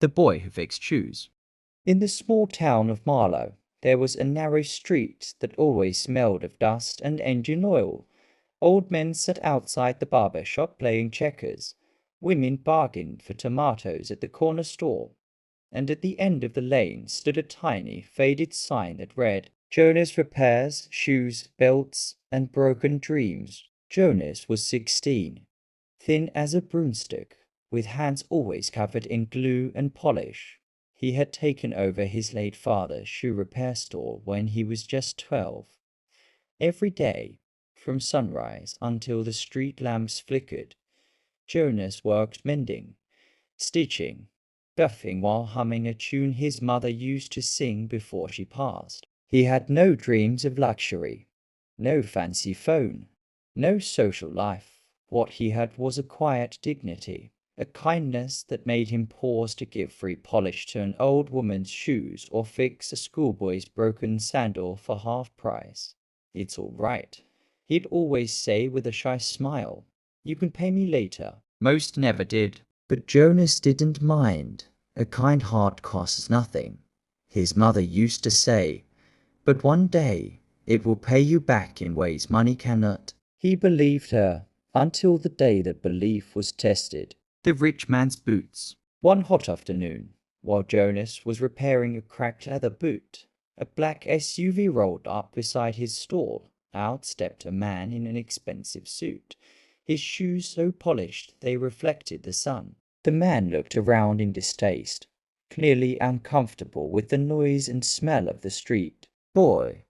The Boy Who Fixed Shoes. In the small town of Marlow, there was a narrow street that always smelled of dust and engine oil. Old men sat outside the barber shop playing checkers. Women bargained for tomatoes at the corner store. And at the end of the lane stood a tiny, faded sign that read, Jonas Repairs Shoes, Belts, and Broken Dreams. Jonas was 16, thin as a broomstick, with hands always covered in glue and polish. He had taken over his late father's shoe repair store when he was just 12. Every day, from sunrise until the street lamps flickered, Jonas worked mending, stitching, buffing while humming a tune his mother used to sing before she passed. He had no dreams of luxury, no fancy phone, no social life. What he had was a quiet dignity, a kindness that made him pause to give free polish to an old woman's shoes or fix a schoolboy's broken sandal for half price. It's all right, he'd always say with a shy smile. You can pay me later. Most never did. But Jonas didn't mind. A kind heart costs nothing, his mother used to say. But one day, it will pay you back in ways money cannot. He believed her, until the day that belief was tested. The rich man's boots. One hot afternoon, while Jonas was repairing a cracked leather boot, a black SUV rolled up beside his stall. Out stepped a man in an expensive suit, his shoes so polished they reflected the sun. The man looked around in distaste, clearly uncomfortable with the noise and smell of the street. Boy,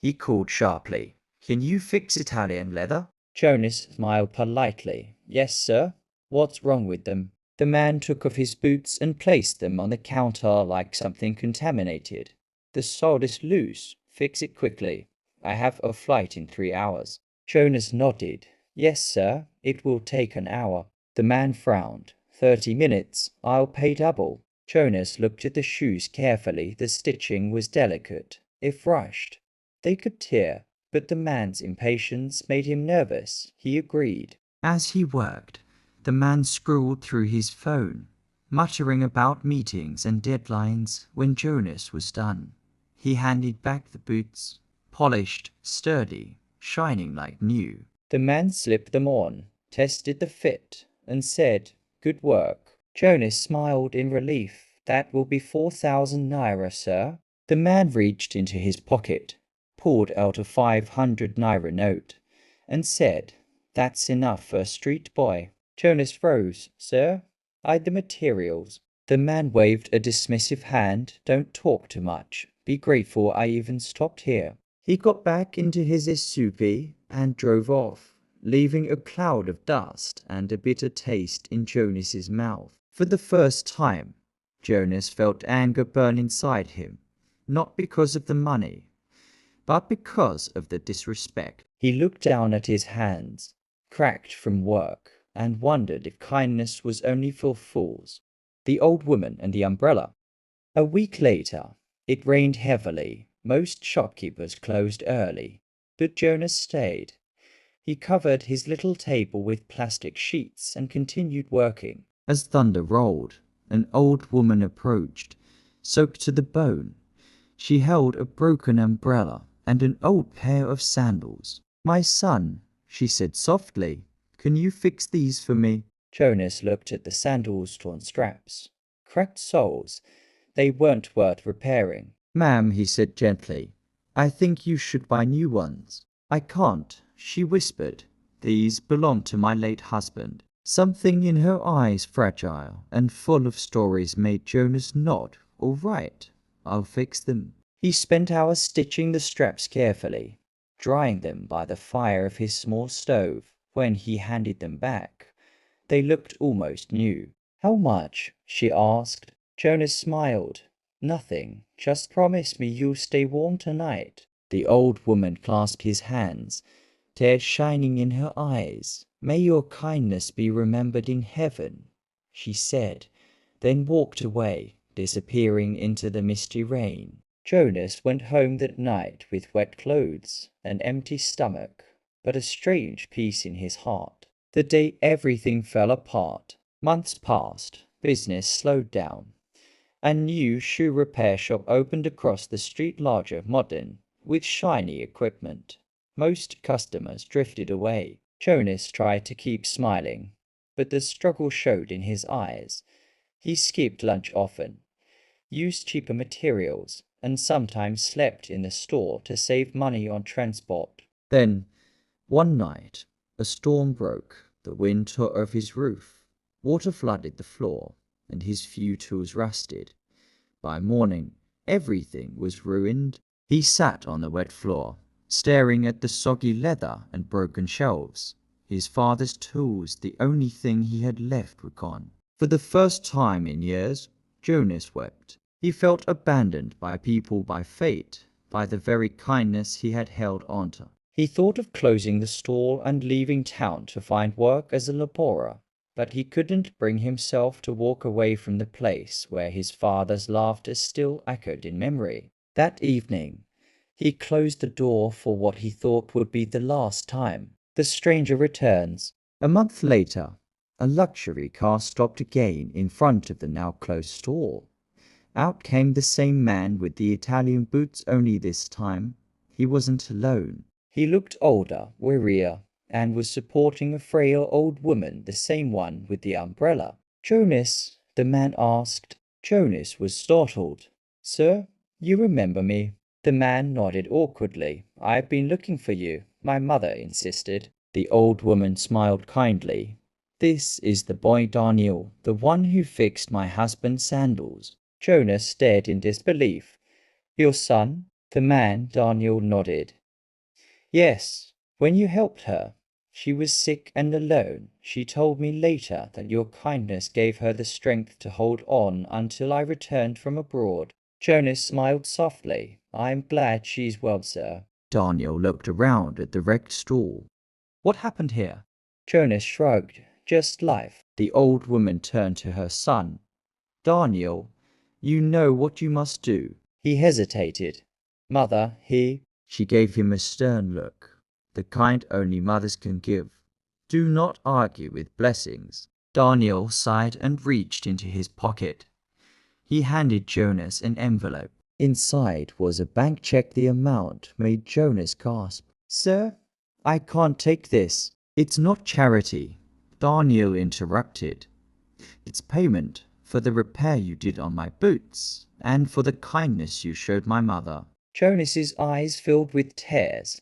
he called sharply, can you fix Italian leather? Jonas smiled politely. Yes, sir. What's wrong with them? The man took off his boots and placed them on the counter like something contaminated. The sole is loose. Fix it quickly. I have a flight in 3 hours. Jonas nodded. Yes, sir. It will take an hour. The man frowned. 30 minutes. I'll pay double. Jonas looked at the shoes carefully. The stitching was delicate, if rushed. They could tear, but the man's impatience made him nervous. He agreed. As he worked, the man scrolled through his phone, muttering about meetings and deadlines. When Jonas was done, he handed back the boots, polished, sturdy, shining like new. The man slipped them on, tested the fit, and said, Good work. Jonas smiled in relief. That will be 4,000 naira, sir. The man reached into his pocket, pulled out a 500 naira note, and said, That's enough for a street boy. Jonas rose. Sir, I'd the materials. The man waved a dismissive hand. Don't talk too much. Be grateful I even stopped here. He got back into his SUV and drove off, leaving a cloud of dust and a bitter taste in Jonas's mouth. For the first time, Jonas felt anger burn inside him, not because of the money, but because of the disrespect. He looked down at his hands, cracked from work, and wondered if kindness was only for fools. The old woman and the umbrella. A week later, it rained heavily. Most shopkeepers closed early, but Jonas stayed. He covered his little table with plastic sheets and continued working. As thunder rolled, an old woman approached, soaked to the bone. She held a broken umbrella and an old pair of sandals. My son, she said softly, can you fix these for me? Jonas looked at the sandals' torn straps, cracked soles. They weren't worth repairing. Ma'am, he said gently, I think you should buy new ones. I can't, she whispered. These belong to my late husband. Something in her eyes, fragile and full of stories, made Jonas nod. All right, I'll fix them. He spent hours stitching the straps carefully, drying them by the fire of his small stove. When he handed them back, they looked almost new. How much? She asked. Jonas smiled. Nothing. Just promise me you'll stay warm tonight. The old woman clasped his hands, tears shining in her eyes. May your kindness be remembered in heaven, she said, then walked away, disappearing into the misty rain. Jonas went home that night with wet clothes, an empty stomach, but a strange peace in his heart. The day everything fell apart. Months passed. Business slowed down. A new shoe repair shop opened across the street, larger, modern, with shiny equipment. Most customers drifted away. Jonas tried to keep smiling, but the struggle showed in his eyes. He skipped lunch often, used cheaper materials, and sometimes slept in the store to save money on transport. Then, one night, a storm broke. The wind tore off his roof. Water flooded the floor, and his few tools rusted. By morning, everything was ruined. He sat on the wet floor, staring at the soggy leather and broken shelves. His father's tools, the only thing he had left, were gone. For the first time in years, Jonas wept. He felt abandoned by people, by fate, by the very kindness he had held onto. He thought of closing the store and leaving town to find work as a laborer, but he couldn't bring himself to walk away from the place where his father's laughter still echoed in memory. That evening, he closed the door for what he thought would be the last time. The stranger returns. A month later, a luxury car stopped again in front of the now closed store. Out came the same man with the Italian boots, only this time he wasn't alone. He looked older, wearier, and was supporting a frail old woman, the same one with the umbrella. "Jonas?" the man asked. Jonas was startled. "Sir, you remember me?" The man nodded awkwardly. "I've been looking for you. My mother insisted." The old woman smiled kindly. "This is the boy Daniel, the one who fixed my husband's sandals." Jonas stared in disbelief. "Your son?" The man, Daniel, nodded. "Yes, when you helped her. She was sick and alone. She told me later that your kindness gave her the strength to hold on until I returned from abroad." Jonas smiled softly. "I'm glad she's well, sir." Daniel looked around at the wrecked stall. "What happened here?" Jonas shrugged. "Just life." The old woman turned to her son. "Daniel, you know what you must do." He hesitated. "Mother, She gave him a stern look, the kind only mothers can give. "Do not argue with blessings." Daniel sighed and reached into his pocket. He handed Jonas an envelope. Inside was a bank check. The amount made Jonas gasp. "Sir, I can't take this." "It's not charity," Daniel interrupted. "It's payment for the repair you did on my boots, and for the kindness you showed my mother." Jonas's eyes filled with tears.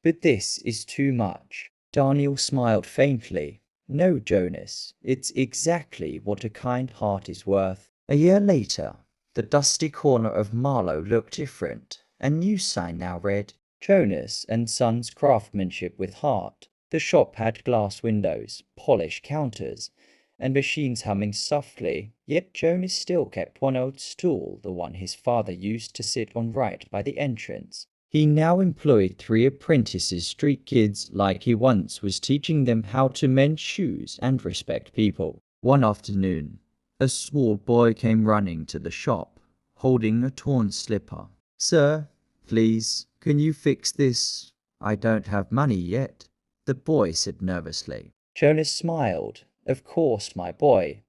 "But this is too much." Daniel smiled faintly. "No, Jonas, it's exactly what a kind heart is worth." A year later, the dusty corner of Marlow looked different. A new sign now read, "Jonas and Sons Craftsmanship with Heart." The shop had glass windows, polished counters, and machines humming softly, yet Jonas still kept one old stool, the one his father used to sit on right by the entrance. He now employed 3 apprentices, street kids, like he once was teaching them how to mend shoes and respect people. One afternoon, a small boy came running to the shop, holding a torn slipper. "Sir, please, can you fix this? I don't have money yet," the boy said nervously. Jonas smiled. "Of course, my boy.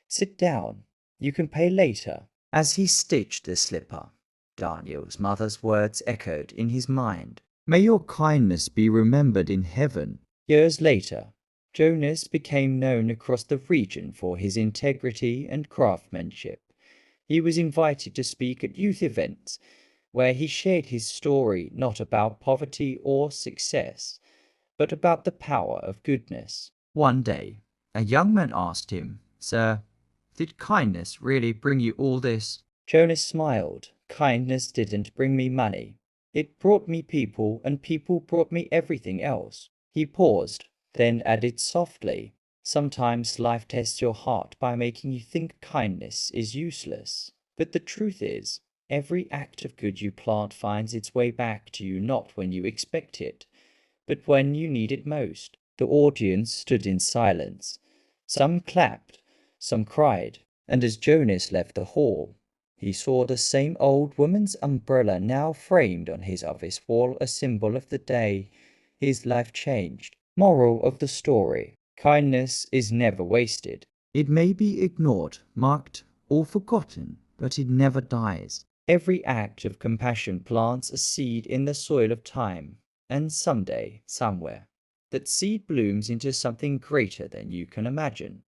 Sit down. You can pay later." As he stitched the slipper, Daniel's mother's words echoed in his mind. "May your kindness be remembered in heaven." Years later, Jonas became known across the region for his integrity and craftsmanship. He was invited to speak at youth events, where he shared his story not about poverty or success, but about the power of goodness. One day, a young man asked him, "Sir, did kindness really bring you all this?" Jonas smiled. "Kindness didn't bring me money. It brought me people, and people brought me everything else." He paused, then added softly, "Sometimes life tests your heart by making you think kindness is useless. But the truth is, every act of good you plant finds its way back to you, not when you expect it, but when you need it most." The audience stood in silence. Some clapped, some cried, and as Jonas left the hall, he saw the same old woman's umbrella now framed on his office wall, a symbol of the day his life changed. Moral of the story: kindness is never wasted. It may be ignored, mocked, or forgotten, but it never dies. Every act of compassion plants a seed in the soil of time, and someday, somewhere, that seed blooms into something greater than you can imagine.